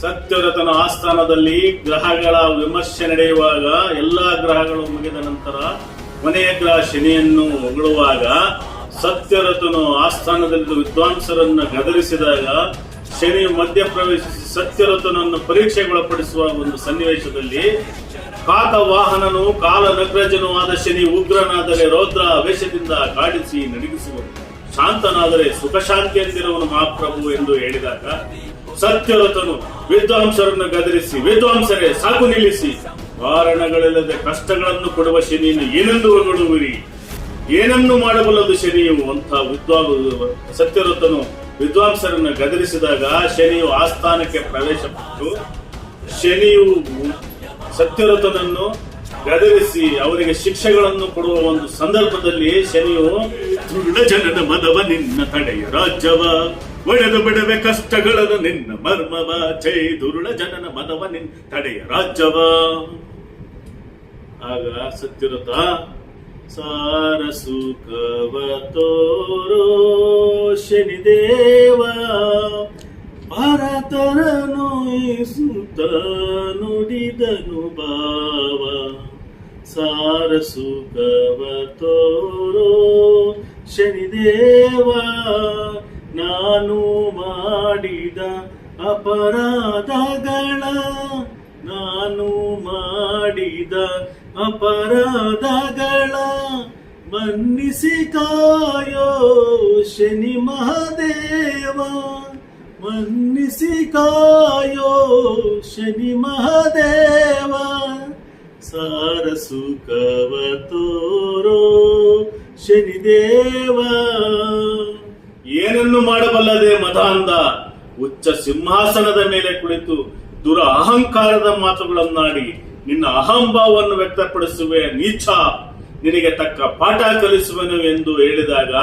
ಸತ್ಯವ್ರತನ ಆಸ್ಥಾನದಲ್ಲಿ ಗ್ರಹಗಳ ವಿಮರ್ಶೆ ನಡೆಯುವಾಗ ಎಲ್ಲಾ ಗ್ರಹಗಳು ಮುಗಿದ ನಂತರ ಕೊನೆಯ ಗ್ರಹ ಶನಿಯನ್ನು ಹೊಗಳುವಾಗ ಸತ್ಯವ್ರತನು ಆಸ್ಥಾನದಲ್ಲಿ ವಿದ್ವಾಂಸರನ್ನು ಗದರಿಸಿದಾಗ ಶನಿ ಮಧ್ಯ ಪ್ರವೇಶಿಸಿ ಸತ್ಯವ್ರತನನ್ನು ಪರೀಕ್ಷೆಗೊಳಪಡಿಸುವ ಒಂದು ಸನ್ನಿವೇಶದಲ್ಲಿ ಕಾಕ ವಾಹನನು ಕಾಲ ನಗ್ರಜನೂ ಆದ ಶನಿ ಉಗ್ರನಾದರೆ ರೌದ್ರ ವೇಷದಿಂದ ಕಾಡಿಸಿ ನಡಿಗಿಸುವನು, ಶಾಂತನಾದರೆ ಸುಖ ಶಾಂತಿಯಂತಿರುವನು ಮಹಾಪ್ರಭು ಎಂದು ಹೇಳಿದಾಗ ಸತ್ಯವ್ರತನು ವಿದ್ವಾಂಸರನ್ನು ಗದರಿಸಿ, ವಿದ್ವಾಂಸರೇ ಸಾಕು ನಿಲ್ಲಿಸಿ, ಕಾರಣಗಳಿಲ್ಲದೆ ಕಷ್ಟಗಳನ್ನು ಕೊಡುವ ಶನಿಯನ್ನು ಏನೆಂದು ಹೊಗಳುವಿರಿ, ಏನನ್ನು ಮಾಡಬಲ್ಲದು ಶನಿಯು ಅಂತ ಸತ್ಯವ್ರತನು ವಿದ್ವಾಂಸರನ್ನು ಗದರಿಸಿದಾಗ ಶನಿಯು ಆಸ್ಥಾನಕ್ಕೆ ಪ್ರವೇಶ ಪಟ್ಟು ಶನಿಯು ಸತ್ಯವ್ರತನನ್ನು ಗದರಿಸಿ ಅವರಿಗೆ ಶಿಕ್ಷೆಗಳನ್ನು ಕೊಡುವ ಒಂದು ಸಂದರ್ಭದಲ್ಲಿ ಶನಿಯು ದುರುಳ ಜನನ ಮದವ ನಿನ್ನ ತಡೆಯ ರಾಜ್ಯವ ಒಡೆದು ಬಿಡವೆ ಕಷ್ಟಗಳನ್ನು ನಿನ್ನ ಮರ್ಮವ ಜೈ ದುರುಳ ಜನನ ಮದವ ನಿನ್ನ ತಡೆಯ ರಾಜ್ಯವ. ಆಗ ಸತ್ಯವ್ರತ ಸಾರ ಸುಖವ ತೋರೋ ಶನಿದೇವ ಭರತನನು ಸುತ ನುಡಿದನು ಭಾವ, ಸಾರ ಸುಖವ ತೋರೋ ಶನಿದೇವ ನಾನು ಮಾಡಿದ ಅಪರಾಧಗಳ, ನಾನು ಮಾಡಿದ ಅಪರಾಧಗಳ ಮನ್ನಿಸಿ ಕಾಯೋ ಶನಿ ಮಹಾದೇವ, ಮನ್ನಿಸಿ ಕಾಯೋ ಶನಿ ಮಹಾದೇವ, ಸಾರ ಸುಖವ ತೋರೋ ಶನಿದೇವ. ಏನನ್ನು ಮಾಡಬಲ್ಲದೆ ಮದಾಂಧ, ಉಚ್ಚ ಸಿಂಹಾಸನದ ಮೇಲೆ ಕುಳಿತು ದುರ ಅಹಂಕಾರದ ಮಾತುಗಳನ್ನಾಡಿ ನಿನ್ನ ಅಹಂಭಾವವನ್ನು ವ್ಯಕ್ತಪಡಿಸುವೆ ನೀಚ, ನಿನಗೆ ತಕ್ಕ ಪಾಠ ಕಲಿಸುವೆನು ಎಂದು ಹೇಳಿದಾಗ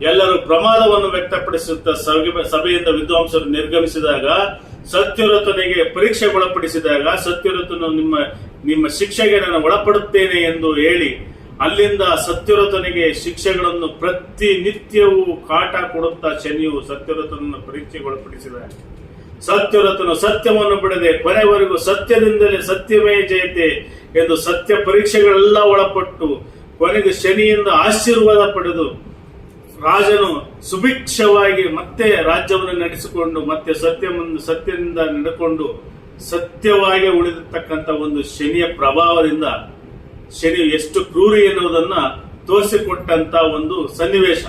ಎಲ್ಲರೂ ಪ್ರಮಾದವನ್ನು ವ್ಯಕ್ತಪಡಿಸುತ್ತಾ ಸಭೆಯಿಂದ ವಿದ್ವಾಂಸರು ನಿರ್ಗಮಿಸಿದಾಗ ಸತ್ಯವ್ರತನಿಗೆ ಪರೀಕ್ಷೆಗೊಳಪಡಿಸಿದಾಗ ಸತ್ಯವ್ರತನು ನಿಮ್ಮ ಶಿಕ್ಷೆಗೆ ನಾನು ಒಳಪಡುತ್ತೇನೆ ಎಂದು ಹೇಳಿ ಅಲ್ಲಿಂದ ಸತ್ಯವ್ರತನಿಗೆ ಶಿಕ್ಷೆಗಳನ್ನು ಪ್ರತಿನಿತ್ಯವೂ ಕಾಟ ಕೊಡುತ್ತಾ ಶನಿಯು ಸತ್ಯವ್ರತನನ್ನು ಪರೀಕ್ಷೆಗೊಳಪಡಿಸಿದ. ಸತ್ಯವ್ರತನು ಸತ್ಯವನ್ನು ಬಿಡದೆ ಕೊನೆವರೆಗೂ ಸತ್ಯದಿಂದಲೇ ಸತ್ಯವೇ ಜಯತೆ ಎಂದು ಸತ್ಯ ಪರೀಕ್ಷೆಗಳೆಲ್ಲ ಒಳಪಟ್ಟು ಕೊನೆಗೆ ಶನಿಯಿಂದ ಆಶೀರ್ವಾದ ಪಡೆದು ರಾಜನು ಸುಭಿಕ್ಷವಾಗಿ ಮತ್ತೆ ರಾಜ್ಯವನ್ನು ನಡೆಸಿಕೊಂಡು ಮತ್ತೆ ಸತ್ಯದಿಂದ ನಡೆಕೊಂಡು ಸತ್ಯವಾಗಿ ಉಳಿದಿರ್ತಕ್ಕಂಥ ಒಂದು ಶನಿಯ ಪ್ರಭಾವದಿಂದ ಶನಿ ಎಷ್ಟು ಕ್ರೂರಿ ಎನ್ನುವುದನ್ನ ತೋರಿಸಿಕೊಟ್ಟಂತ ಒಂದು ಸನ್ನಿವೇಶ.